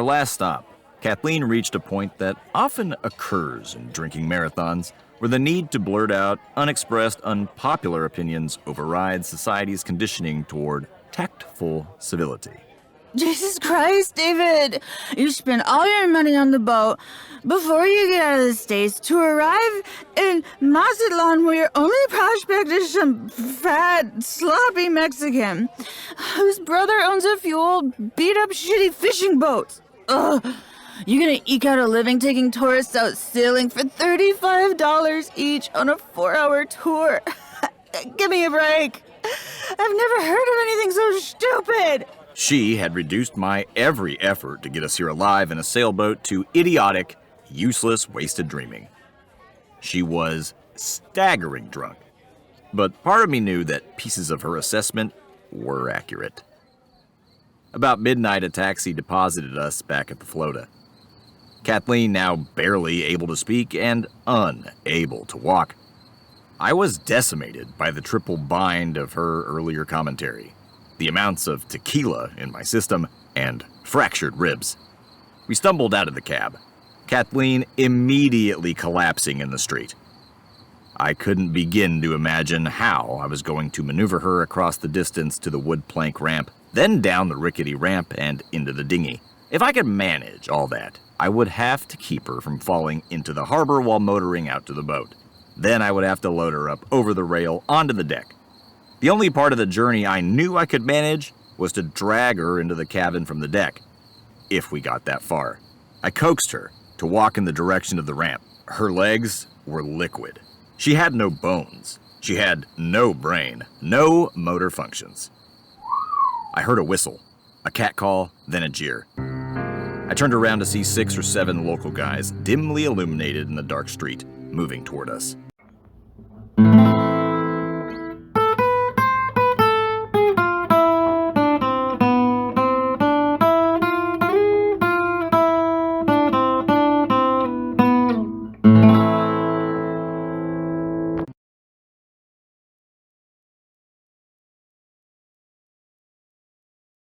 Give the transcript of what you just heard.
last stop, Kathleen reached a point that often occurs in drinking marathons, where the need to blurt out unexpressed, unpopular opinions overrides society's conditioning toward tactful civility. Jesus Christ, David! You spent all your money on the boat before you get out of the States to arrive in Mazatlan, where your only prospect is some fat, sloppy Mexican whose brother owns a few old, beat-up, shitty fishing boats. Ugh! You gonna eke out a living taking tourists out sailing for $35 each on a 4-hour tour? Give me a break! I've never heard of anything so stupid! She had reduced my every effort to get us here alive in a sailboat to idiotic, useless, wasted dreaming. She was staggering drunk, but part of me knew that pieces of her assessment were accurate. About midnight, a taxi deposited us back at the Flota. Kathleen, now barely able to speak and unable to walk. I was decimated by the triple bind of her earlier commentary, the amounts of tequila in my system, and fractured ribs. We stumbled out of the cab, Kathleen immediately collapsing in the street. I couldn't begin to imagine how I was going to maneuver her across the distance to the wood plank ramp, then down the rickety ramp and into the dinghy. If I could manage all that, I would have to keep her from falling into the harbor while motoring out to the boat. Then I would have to load her up over the rail onto the deck. The only part of the journey I knew I could manage was to drag her into the cabin from the deck, if we got that far. I coaxed her to walk in the direction of the ramp. Her legs were liquid. She had no bones. She had no brain, no motor functions. I heard a whistle, a catcall, then a jeer. I turned around to see 6 or 7 local guys, dimly illuminated in the dark street, moving toward us.